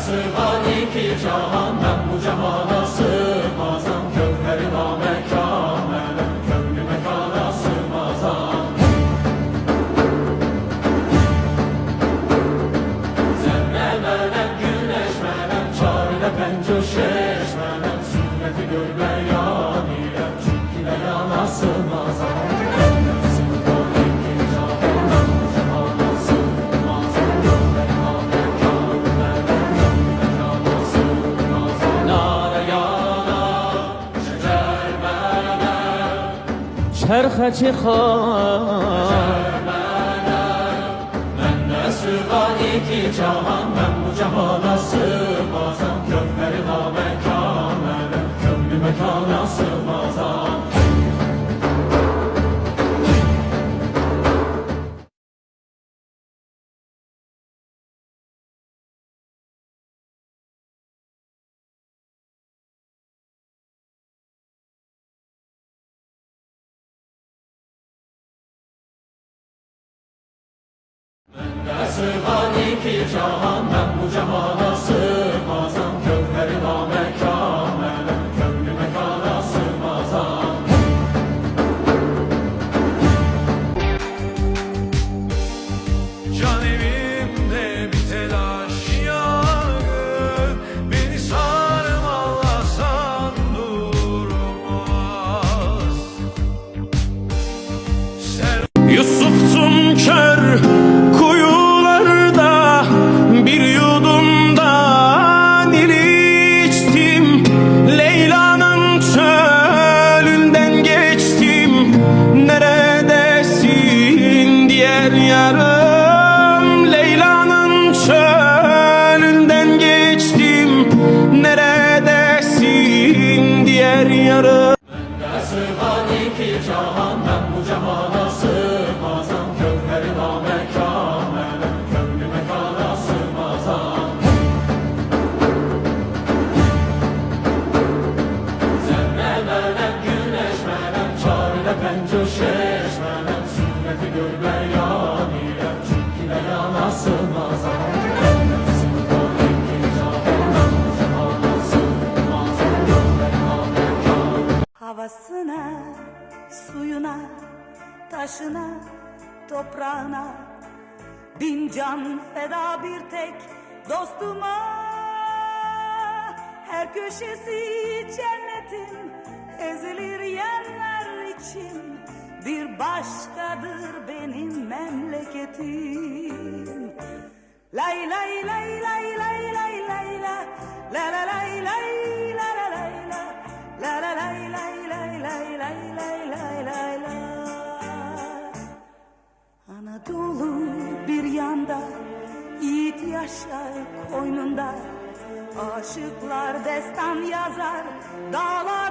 sığan iki cahan, ben bu cahana sığmazam. Kökleri namekamelen, köklü mekana sığmazam. Zerremelem, güneşmelem, çarede pencoşeşmelem. Sünneti görmeyan ilem, çünkü de yana sığmazam. Çerxe çıkar Menne sığan iki cahan, ben bu cahana sığmazam. Kökleri namekamelen, köklü mekana sığmazam. Menne sığan iki cahan, ben bu cahana sığmazam. Kökleri namekamelen, köklü mekana sığmazam. Can evimde bir telaş yargı, beni sarmalasan durmaz. Yusuf'tum kör kuyularda, bir yudumda nil içtim. Leyla'nın çölünden geçtim. Neredesin diğer yarım? Leyla'nın çölünden geçtim. Neredesin diğer yarım? Menne sığan iki cahan, ben bu cahana sığmazam. Kökleri namekamelen, köklü mekana sığmazam. Zerremelem, güneşmelem, çarede pencoşeşmelem. Sünneti görmeyan ilem, çünkü de yana sığmazam. Menne sığan iki cahan, ben bu cahana sığmazam. Kökleri namekamelen. Havasına, suyuna, taşına, toprağına bin can feda bir tek dostuma. Her köşesi cennetin ezilir yerler için. Bir başkadır benim memleketim. Lay lay lay lay lay lay lay la la la lay lay la la lay la la la lay lay lay lay lay lay lay lay la. Anadolu bir yanda, yiğit yaşar koynunda. Aşıklar destan yazar dağlar